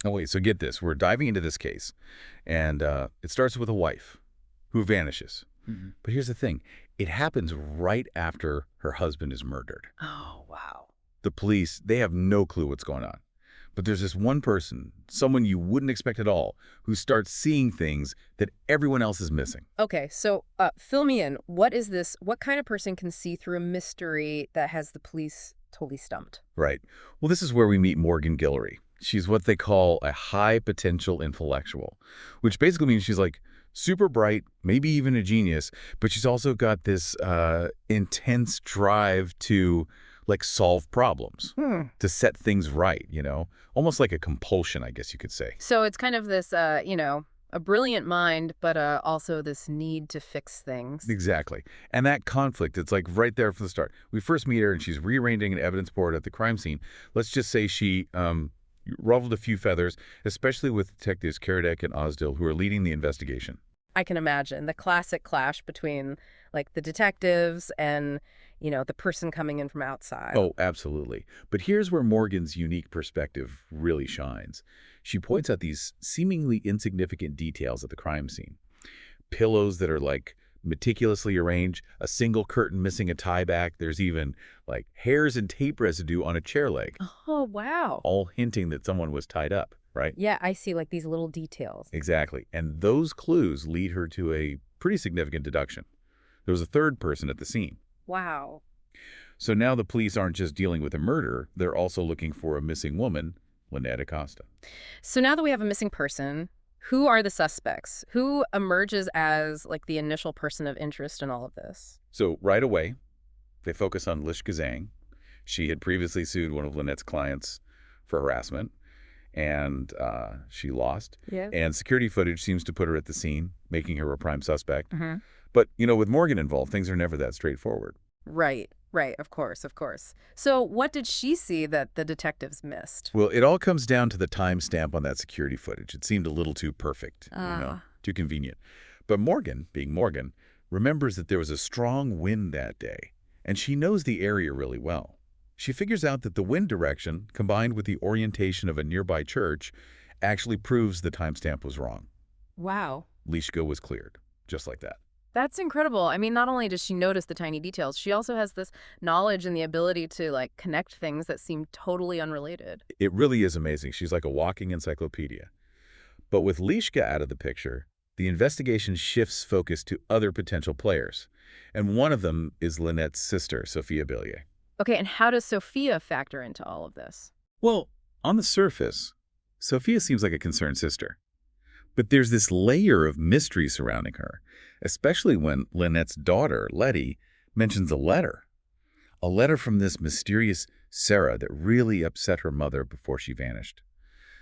Oh, wait, so get this. We're diving into this case, and it starts with a wife who vanishes. Mhm. But here's the thing. It happens right after her husband is murdered. Oh, wow. The police, they have no clue what's going on. But there's this one person, someone you wouldn't expect at all, who starts seeing things that everyone else is missing. Okay, so fill me in. What is this? What kind of person can see through a mystery that has the police totally stumped? Right. Well, this is where we meet Morgan Guillory. She's what they call a high potential intellectual, which basically means she's like super bright, maybe even a genius, but she's also got this intense drive to like solve problems, Hmm. to set things right, almost like a compulsion, I guess you could say. So it's kind of this, a brilliant mind, but also this need to fix things. Exactly. And that conflict, it's like right there from the start. We first meet her and she's rearranging an evidence board at the crime scene. Let's just say she ruffled a few feathers, especially with detectives Karadec and Osdil, who are leading the investigation. I can imagine the classic clash between like the detectives and, the person coming in from outside. Oh, absolutely. But here's where Morgan's unique perspective really shines. She points out these seemingly insignificant details at the crime scene. Pillows that are like meticulously arranged, a single curtain missing a tie back. There's even like hairs and tape residue on a chair leg, Oh, wow. all hinting that someone was tied up, right? Yeah, I see like these little details. Exactly. And those clues lead her to a pretty significant deduction. There was a third person at the scene. Wow. So now the police aren't just dealing with a murder, they're also looking for a missing woman, Lynette Acosta. So now that we have a missing person, who are the suspects? Who emerges as like the initial person of interest in all of this? So right away, they focus on Lish Kazang. She had previously sued one of Lynette's clients for harassment, and she lost. Yeah. And security footage seems to put her at the scene, making her a prime suspect. Hmm. But, with Morgan involved, things are never that straightforward. Right, right. Of course, of course. So what did she see that the detectives missed? Well, it all comes down to the timestamp on that security footage. It seemed a little too perfect, Ah. too convenient. But Morgan, being Morgan, remembers that there was a strong wind that day, and she knows the area really well. She figures out that the wind direction, combined with the orientation of a nearby church, actually proves the timestamp was wrong. Wow. Lishka was cleared, just like that. That's incredible. I mean, not only does she notice the tiny details, she also has this knowledge and the ability to like connect things that seem totally unrelated. It really is amazing. She's like a walking encyclopedia. But with Lishka out of the picture, the investigation shifts focus to other potential players. And one of them is Lynette's sister, Sophia Billier. Okay, and how does Sophia factor into all of this? Well, on the surface, Sophia seems like a concerned sister. But there's this layer of mystery surrounding her, especially when Lynette's daughter, Letty, mentions a letter. A letter from this mysterious Sarah that really upset her mother before she vanished.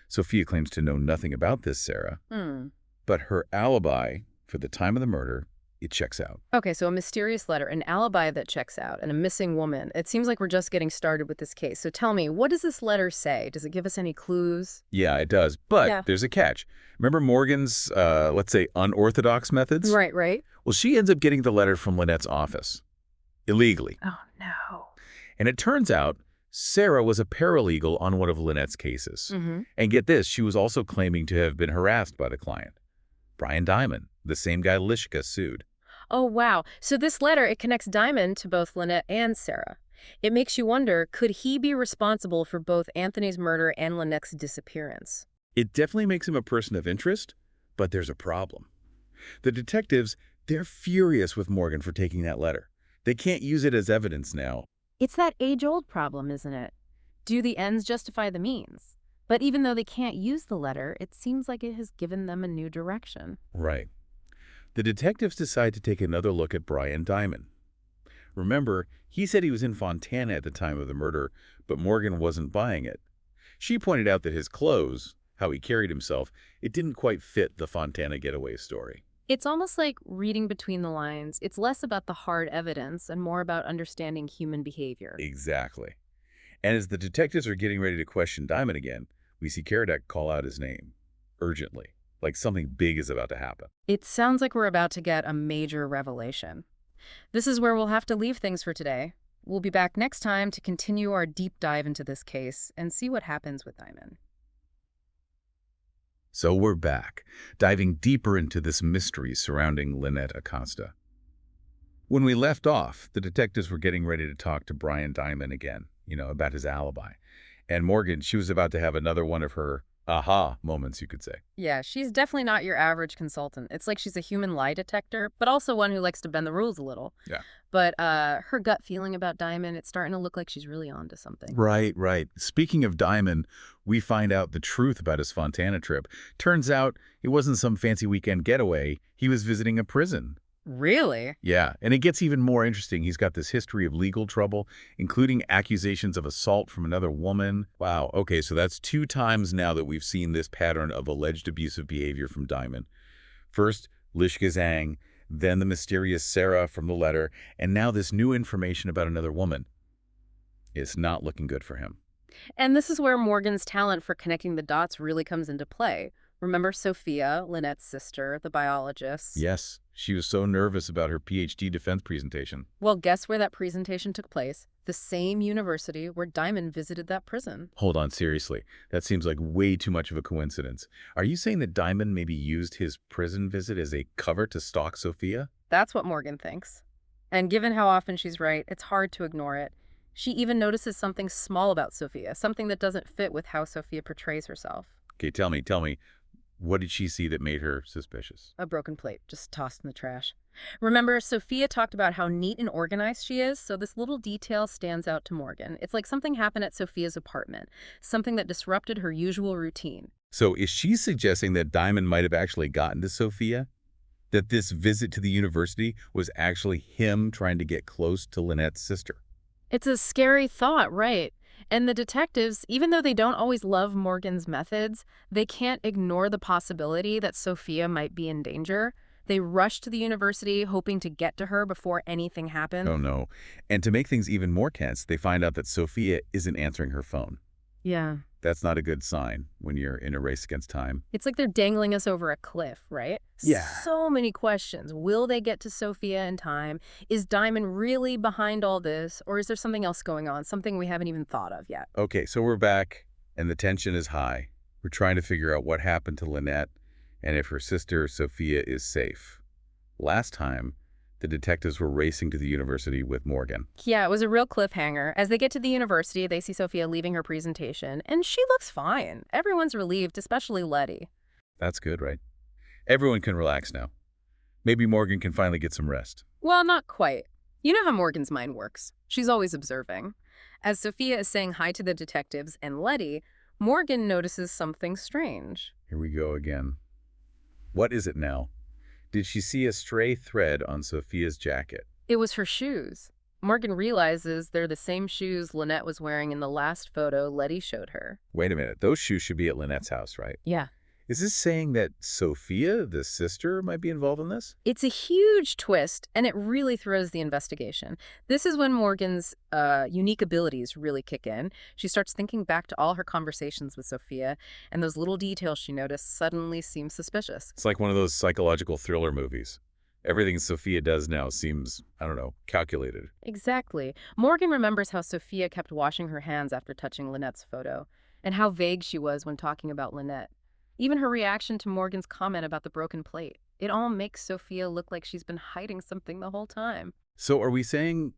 Sophia claims to know nothing about this Sarah, Hmm. but her alibi for the time of the murder, it checks out. Okay, so a mysterious letter, an alibi that checks out, and a missing woman. It seems like we're just getting started with this case. So tell me, what does this letter say? Does it give us any clues? Yeah, it does, but Yeah. there's a catch. Remember Morgan's, let's say, unorthodox methods? Right, right. Well, she ends up getting the letter from Lynette's office, illegally. Oh, no. And it turns out Sarah was a paralegal on one of Lynette's cases. Mm-hmm. And get this, she was also claiming to have been harassed by the client, Brian Diamond, the same guy Lishka sued. Oh, wow. So this letter, it connects Diamond to both Lynette and Sarah. It makes you wonder, could he be responsible for both Anthony's murder and Lynette's disappearance? It definitely makes him a person of interest, but there's a problem. The detectives, they're furious with Morgan for taking that letter. They can't use it as evidence now. It's that age-old problem, isn't it? Do the ends justify the means? But even though they can't use the letter, it seems like it has given them a new direction. Right. The detectives decide to take another look at Brian Diamond. Remember, he said he was in Fontana at the time of the murder, but Morgan wasn't buying it. She pointed out that his clothes, how he carried himself, it didn't quite fit the Fontana getaway story. It's almost like reading between the lines. It's less about the hard evidence and more about understanding human behavior. Exactly. And as the detectives are getting ready to question Diamond again, we see Karadec call out his name, urgently, like something big is about to happen. It sounds like we're about to get a major revelation. This is where we'll have to leave things for today. We'll be back next time to continue our deep dive into this case and see what happens with Diamond. So we're back, diving deeper into this mystery surrounding Lynette Acosta. When we left off, the detectives were getting ready to talk to Brian Diamond again, about his alibi. And Morgan, she was about to have another one of her aha moments, you could say. Yeah, she's definitely not your average consultant. It's like she's a human lie detector, but also one who likes to bend the rules a little. Yeah. But her gut feeling about Diamond, it's starting to look like she's really onto something. Right, right. Speaking of Diamond, we find out the truth about his Fontana trip. Turns out it wasn't some fancy weekend getaway. He was visiting a prison. Really? Yeah, and it gets even more interesting. He's got this history of legal trouble, including accusations of assault from another woman. Wow, okay, so that's 2 times now that we've seen this pattern of alleged abusive behavior from Diamond. First, Lishka Zhang, then the mysterious Sarah from the letter, and now this new information about another woman. It's not looking good for him. And this is where Morgan's talent for connecting the dots really comes into play. Remember Sophia, Lynette's sister, the biologist? Yes, she was so nervous about her PhD defense presentation. Well, guess where that presentation took place? The same university where Diamond visited that prison. Hold on, seriously. That seems like way too much of a coincidence. Are you saying that Diamond maybe used his prison visit as a cover to stalk Sophia? That's what Morgan thinks. And given how often she's right, it's hard to ignore it. She even notices something small about Sophia, something that doesn't fit with how Sophia portrays herself. Okay, tell me, what did she see that made her suspicious? A broken plate, just tossed in the trash. Remember, Sophia talked about how neat and organized she is, so this little detail stands out to Morgan. It's like something happened at Sophia's apartment, something that disrupted her usual routine. So is she suggesting that Diamond might have actually gotten to Sophia? That this visit to the university was actually him trying to get close to Lynette's sister? It's a scary thought, right? And the detectives, even though they don't always love Morgan's methods, they can't ignore the possibility that Sophia might be in danger. They rush to the university hoping to get to her before anything happens. Oh no. And to make things even more tense, they find out that Sophia isn't answering her phone. Yeah. That's not a good sign when you're in a race against time. It's like they're dangling us over a cliff, right? Yeah. So many questions. Will they get to Sophia in time? Is Diamond really behind all this? Or is there something else going on, something we haven't even thought of yet? Okay, so we're back, and the tension is high. We're trying to figure out what happened to Lynette and if her sister Sophia is safe. Last time, the detectives were racing to the university with Morgan. Yeah, it was a real cliffhanger. As they get to the university, they see Sophia leaving her presentation, and she looks fine. Everyone's relieved, especially Letty. That's good, right? Everyone can relax now. Maybe Morgan can finally get some rest. Well, not quite. You know how Morgan's mind works. She's always observing. As Sophia is saying hi to the detectives and Letty, Morgan notices something strange. Here we go again. What is it now? Did she see a stray thread on Sophia's jacket? It was her shoes. Morgan realizes they're the same shoes Lynette was wearing in the last photo Letty showed her. Wait a minute, those shoes should be at Lynette's house, right? Yeah. Is this saying that Sophia, the sister, might be involved in this? It's a huge twist, and it really throws the investigation. This is when Morgan's unique abilities really kick in. She starts thinking back to all her conversations with Sophia, and those little details she noticed suddenly seem suspicious. It's like one of those psychological thriller movies. Everything Sophia does now seems, I don't know, calculated. Exactly. Morgan remembers how Sophia kept washing her hands after touching Lynette's photo, and how vague she was when talking about Lynette. Even her reaction to Morgan's comment about the broken plate. It all makes Sophia look like she's been hiding something the whole time. So are we saying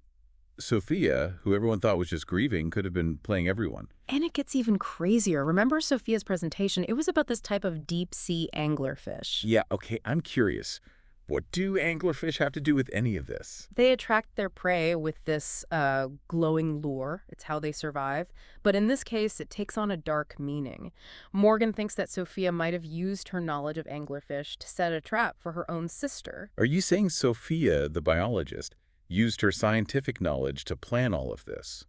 Sophia, who everyone thought was just grieving, could have been playing everyone? And it gets even crazier. Remember Sophia's presentation? It was about this type of deep-sea anglerfish. Yeah, okay, I'm curious. What do anglerfish have to do with any of this? They attract their prey with this glowing lure. It's how they survive. But in this case, it takes on a dark meaning. Morgan thinks that Sophia might have used her knowledge of anglerfish to set a trap for her own sister. Are you saying Sophia, the biologist, used her scientific knowledge to plan all of this?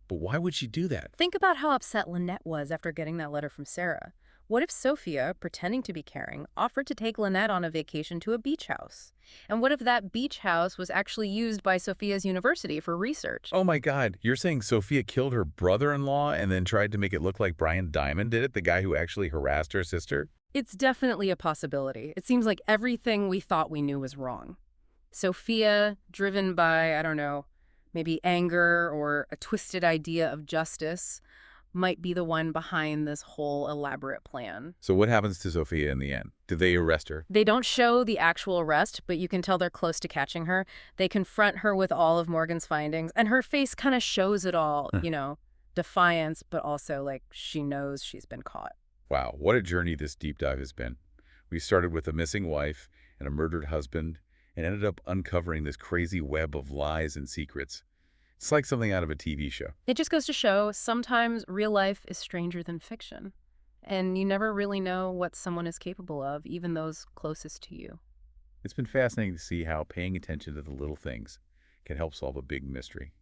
But why would she do that? Think about how upset Lynette was after getting that letter from Sarah. What if Sophia, pretending to be caring, offered to take Lynette on a vacation to a beach house? And what if that beach house was actually used by Sophia's university for research? Oh my God, you're saying Sophia killed her brother-in-law and then tried to make it look like Brian Diamond did it, the guy who actually harassed her sister? It's definitely a possibility. It seems like everything we thought we knew was wrong. Sophia, driven by, I don't know, maybe anger or a twisted idea of justice. might be the one behind this whole elaborate plan. So what happens to Sophia in the end? Do they arrest her? They don't show the actual arrest, but you can tell they're close to catching her. They confront her with all of Morgan's findings, and her face kind of shows it all, defiance, but also like she knows she's been caught. Wow, what a journey this deep dive has been. We started with a missing wife and a murdered husband and ended up uncovering this crazy web of lies and secrets. It's like something out of a TV show. It just goes to show sometimes real life is stranger than fiction. And you never really know what someone is capable of, even those closest to you. It's been fascinating to see how paying attention to the little things can help solve a big mystery.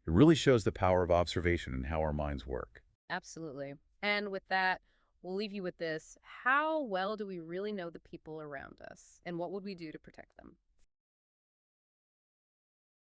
It really shows the power of observation and how our minds work. Absolutely. And with that, we'll leave you with this. How well do we really know the people around us? And what would we do to protect them?